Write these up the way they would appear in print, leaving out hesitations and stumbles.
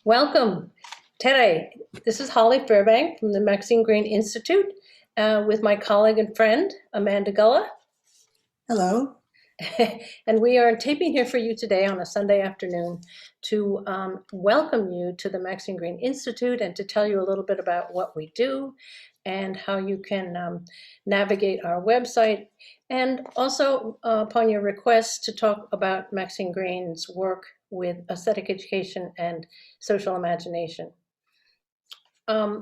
Welcome, Tere. This is Holly Fairbank from the Maxine Green Institute with my colleague and friend, Amanda Gulla. Hello. And we are taping here for you today on a Sunday afternoon to welcome you to the Maxine Green Institute and to tell you a little bit about what we do and how you can navigate our website, and also upon your request to talk about Maxine Green's work with aesthetic education and social imagination. I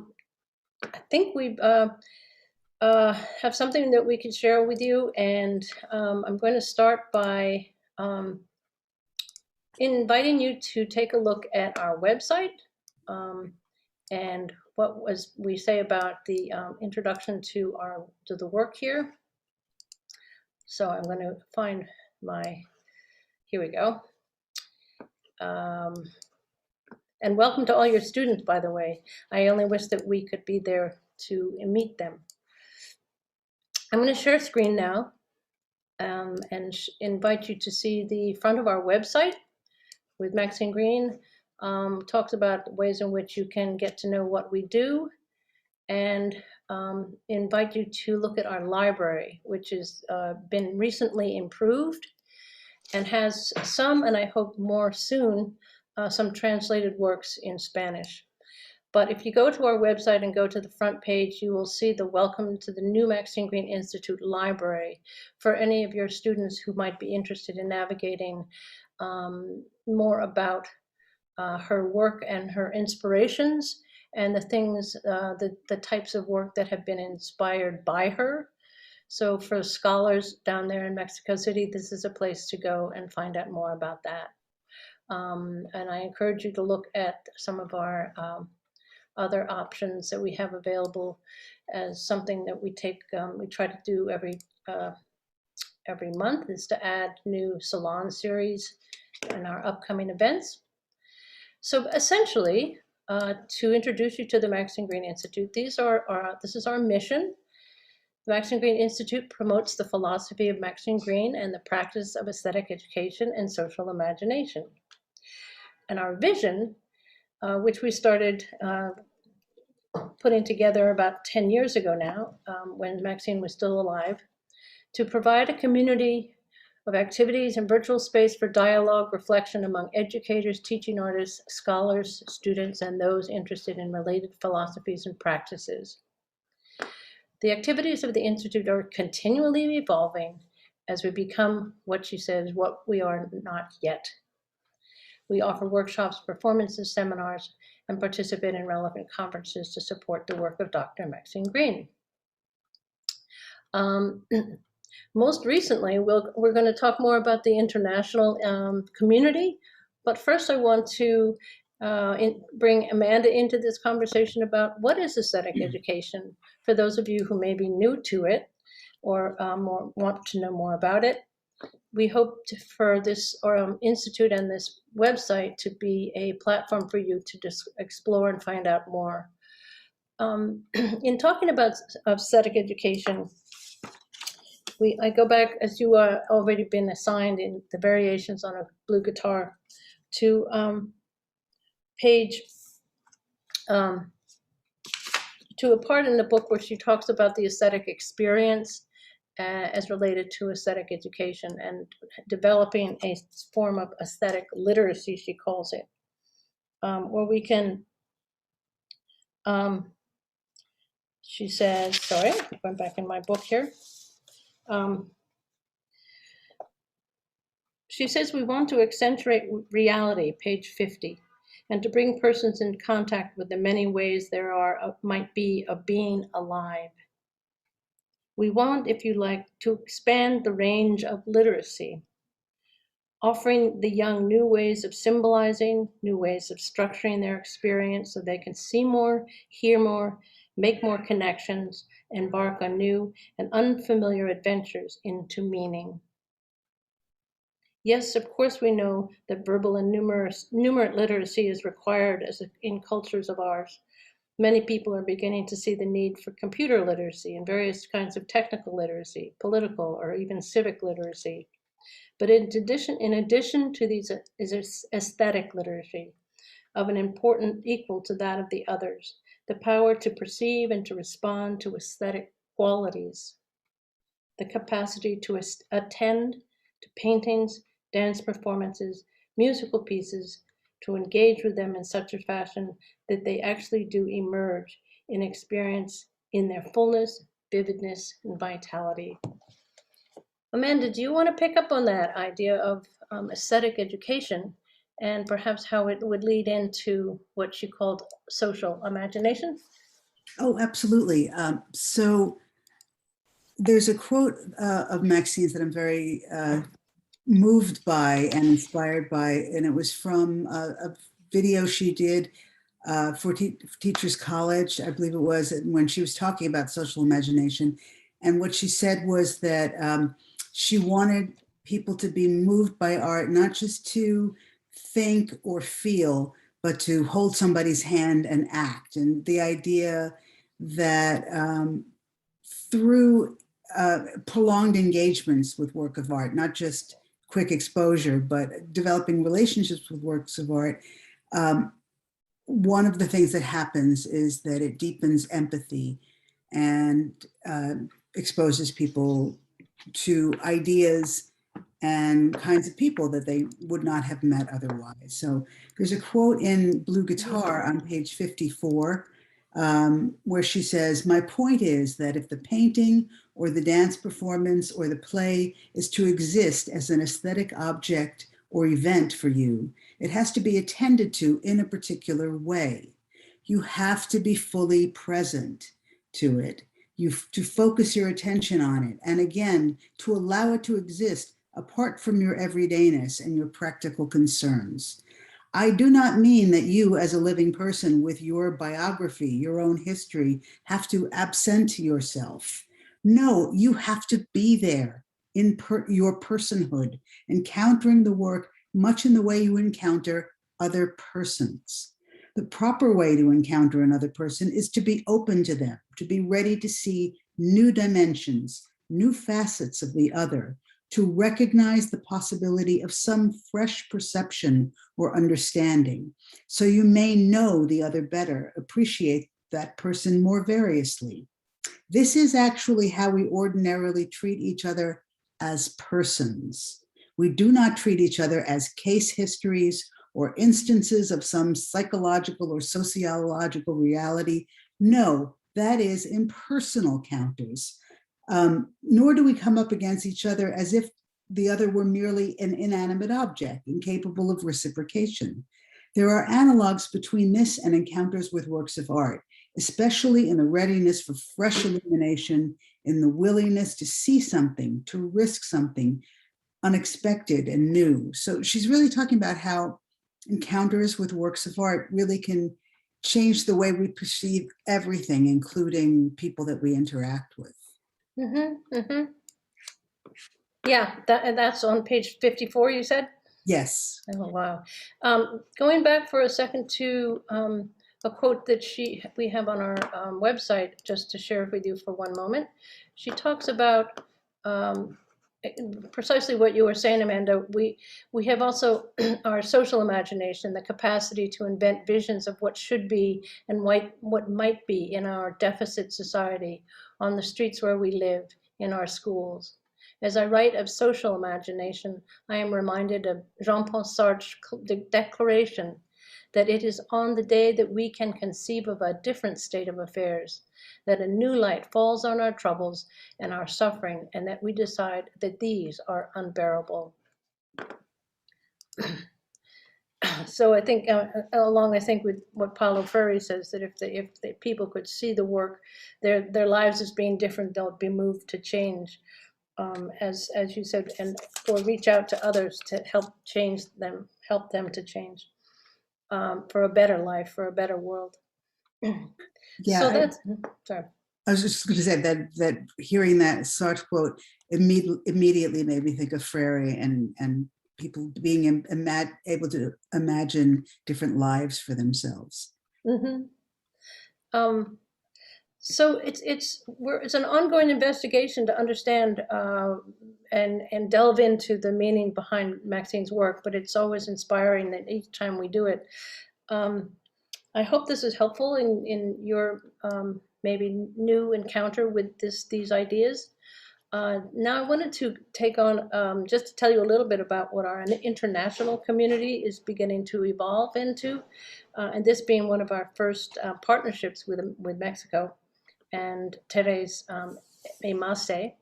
think we have something that we can share with you, and I'm going to start by inviting you to take a look at our website and what we say about the introduction to the work here. So I'm going to find here we go. And welcome to all your students, by the way. I only wish that we could be there to meet them. I'm going to share screen now and invite you to see the front of our website with Maxine Green. Talks about ways in which you can get to know what we do, and invite you to look at our library, which has been recently improved and has some, and I hope more soon, some translated works in Spanish. But if you go to our website and go to the front page, you will see the Welcome to the New Maxine Green Institute Library for any of your students who might be interested in navigating more about her work and her inspirations and the things, the types of work that have been inspired by her. So for scholars down there in Mexico City, this is a place to go and find out more about that. And I encourage you to look at some of our other options that we have available as something that we try to do every month, is to add new salon series in our upcoming events. So essentially, to introduce you to the Maxine Green Institute, this is our mission. The Maxine Green Institute promotes the philosophy of Maxine Green and the practice of aesthetic education and social imagination. And our vision, which we started putting together about 10 years ago now, when Maxine was still alive, to provide a community of activities and virtual space for dialogue, reflection among educators, teaching artists, scholars, students, and those interested in related philosophies and practices. The activities of the Institute are continually evolving as we become what she says, what we are not yet. We offer workshops, performances, seminars, and participate in relevant conferences to support the work of Dr. Maxine Green. Most recently, we're going to talk more about the international community, but first I want to bring Amanda into this conversation about what is aesthetic education for those of you who may be new to it or want to know more about it. We hope for this institute and this website to be a platform for you to just explore and find out more. In talking about aesthetic education, I go back, as you are already been assigned in the variations on a blue guitar, to to a part in the book where she talks about the aesthetic experience as related to aesthetic education and developing a form of aesthetic literacy, she calls it, where we can, she says, sorry, I'm going back in my book here. She says we want to accentuate reality, page 50, and to bring persons in contact with the many ways there might be of being alive. We want, if you like, to expand the range of literacy, offering the young new ways of symbolizing, new ways of structuring their experience so they can see more, hear more, make more connections, embark on new and unfamiliar adventures into meaning. Yes, of course, we know that verbal and numerate literacy is required in cultures of ours. Many people are beginning to see the need for computer literacy and various kinds of technical literacy, political or even civic literacy. But in addition to these is aesthetic literacy, of an importance equal to that of the others, the power to perceive and to respond to aesthetic qualities, the capacity to attend to paintings, dance performances, musical pieces, to engage with them in such a fashion that they actually do emerge in experience in their fullness, vividness, and vitality. Amanda, do you want to pick up on that idea of aesthetic education and perhaps how it would lead into what she called social imagination? Oh, absolutely. So there's a quote of Maxine's that I'm very moved by and inspired by, and it was from a video she did for Teachers College, I believe it was, when she was talking about social imagination. And what she said was that she wanted people to be moved by art, not just to think or feel, but to hold somebody's hand and act. And the idea that through prolonged engagements with work of art, not just quick exposure, but developing relationships with works of art, one of the things that happens is that it deepens empathy and exposes people to ideas and kinds of people that they would not have met otherwise. So there's a quote in Blue Guitar on page 54 where she says, "My point is that if the painting or the dance performance or the play is to exist as an aesthetic object or event for you, it has to be attended to in a particular way. You have to be fully present to it. To focus your attention on it. And again, to allow it to exist apart from your everydayness and your practical concerns. I do not mean that you, as a living person with your biography, your own history, have to absent yourself. No, you have to be there in your personhood, encountering the work much in the way you encounter other persons. The proper way to encounter another person is to be open to them, to be ready to see new dimensions, new facets of the other, to recognize the possibility of some fresh perception or understanding, so you may know the other better, appreciate that person more variously. This is actually how we ordinarily treat each other as persons. We do not treat each other as case histories or instances of some psychological or sociological reality. No, that is impersonal counters. Nor do we come up against each other as if the other were merely an inanimate object, incapable of reciprocation. There are analogs between this and encounters with works of art, especially in the readiness for fresh illumination, in the willingness to see something, to risk something unexpected and new. So she's really talking about how encounters with works of art really can change the way we perceive everything, including people that we interact with. Mm-hmm, mm-hmm. Yeah, that's on page 54, you said? Yes. Oh, wow. Going back for a second to a quote that we have on our website, just to share with you for one moment. She talks about precisely what you were saying, Amanda. We have also our social imagination, the capacity to invent visions of what should be and what might be in our deficit society, on the streets where we live, in our schools. As I write of social imagination, I am reminded of Jean-Paul Sartre's declaration that it is on the day that we can conceive of a different state of affairs, that a new light falls on our troubles and our suffering, and that we decide that these are unbearable. So I think, I think with what Paulo Freire says, that if the people could see the work, their lives as being different, they'll be moved to change. As you said, or reach out to others to help them to change for a better life, for a better world. Yeah, So that's sorry. I was just going to say that hearing that Sartre quote immediately made me think of Freire and people being able to imagine different lives for themselves. Mm-hmm. So it's an ongoing investigation to understand and delve into the meaning behind Maxine's work, but it's always inspiring that each time we do it, I hope this is helpful in your maybe new encounter with these ideas. Now I wanted to take on, just to tell you a little bit about what our international community is beginning to evolve into, and this being one of our first partnerships with Mexico and Tere's Imase.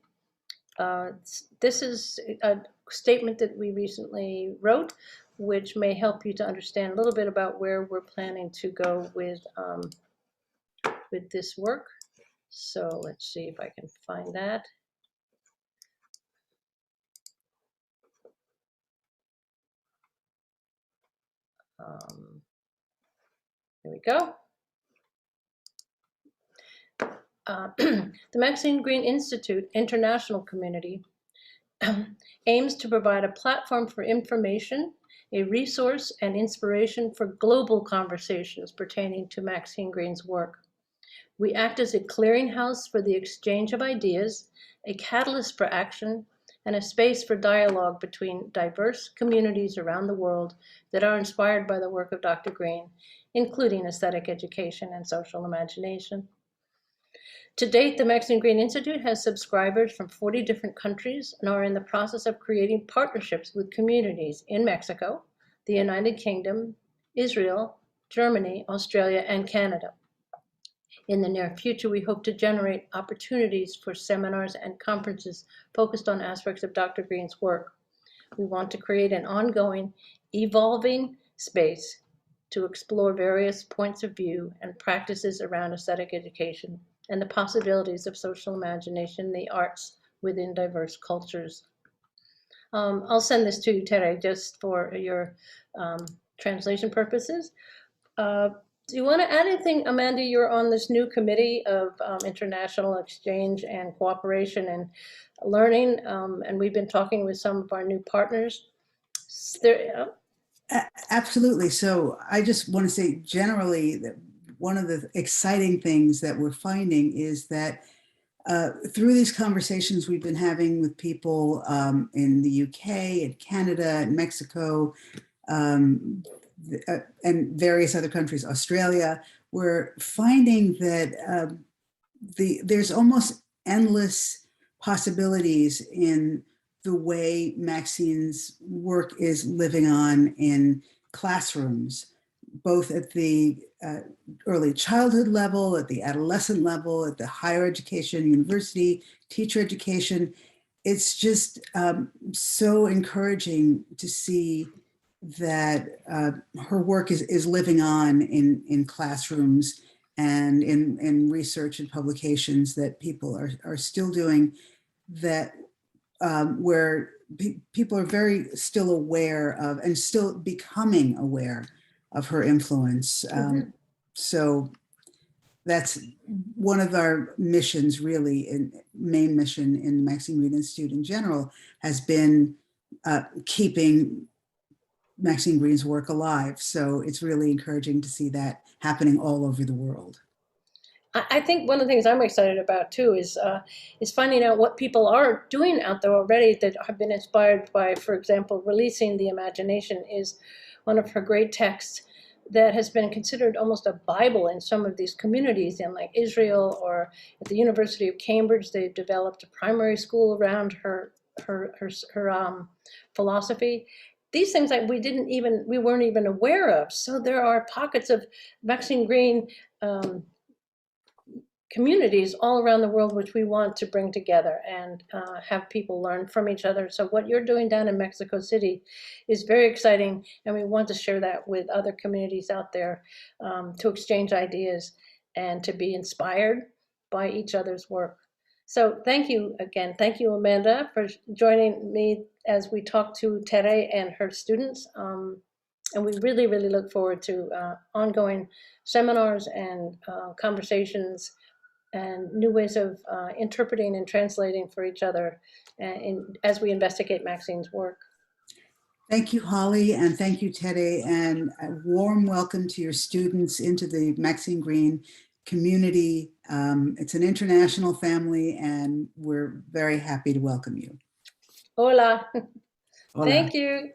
This is a statement that we recently wrote, which may help you to understand a little bit about where we're planning to go with this work. So let's see if I can find that. Here we go. The Maxine Green Institute International Community aims to provide a platform for information, a resource and inspiration for global conversations pertaining to Maxine Green's work. We act as a clearinghouse for the exchange of ideas, a catalyst for action, and a space for dialogue between diverse communities around the world that are inspired by the work of Dr. Green, including aesthetic education and social imagination. To date, the Maxine Green Institute has subscribers from 40 different countries and are in the process of creating partnerships with communities in Mexico, the United Kingdom, Israel, Germany, Australia, and Canada. In the near future, we hope to generate opportunities for seminars and conferences focused on aspects of Dr. Green's work. We want to create an ongoing, evolving space to explore various points of view and practices around aesthetic education and the possibilities of social imagination in the arts within diverse cultures. I'll send this to you, Tere, just for your translation purposes. Do you want to add anything, Amanda? You're on this new committee of international exchange and cooperation and learning, and we've been talking with some of our new partners. Absolutely. So I just want to say generally that one of the exciting things that we're finding is that through these conversations we've been having with people in the UK and Canada and Mexico and various other countries, Australia, we're finding that there's almost endless possibilities in the way Maxine's work is living on in classrooms, both at the early childhood level, at the adolescent level, at the higher education, university, teacher education. It's just so encouraging to see that her work is living on in classrooms and in research and publications that people are still doing, that where people are very still aware of and still becoming aware of her influence. So that's one of our missions, really, main mission in the Maxine Green Institute in general, has been keeping Maxine Green's work alive. So it's really encouraging to see that happening all over the world. I think one of the things I'm excited about too is finding out what people are doing out there already that have been inspired by, for example, Releasing the Imagination is one of her great texts that has been considered almost a Bible in some of these communities in like Israel, or at the University of Cambridge. They've developed a primary school around her philosophy. These things that we weren't even aware of. So there are pockets of Maxine Green communities all around the world which we want to bring together and have people learn from each other. So what you're doing down in Mexico City is very exciting, and we want to share that with other communities out there to exchange ideas and to be inspired by each other's work. So thank you again. Thank you, Amanda, for joining me as we talk to Tere and her students. And we really, really look forward to ongoing seminars and conversations and new ways of interpreting and translating for each other as we investigate Maxine's work. Thank you, Holly, and thank you, Tere, and a warm welcome to your students into the Maxine Green community. It's an international family, and we're very happy to welcome you. Hola. Hola. Thank you.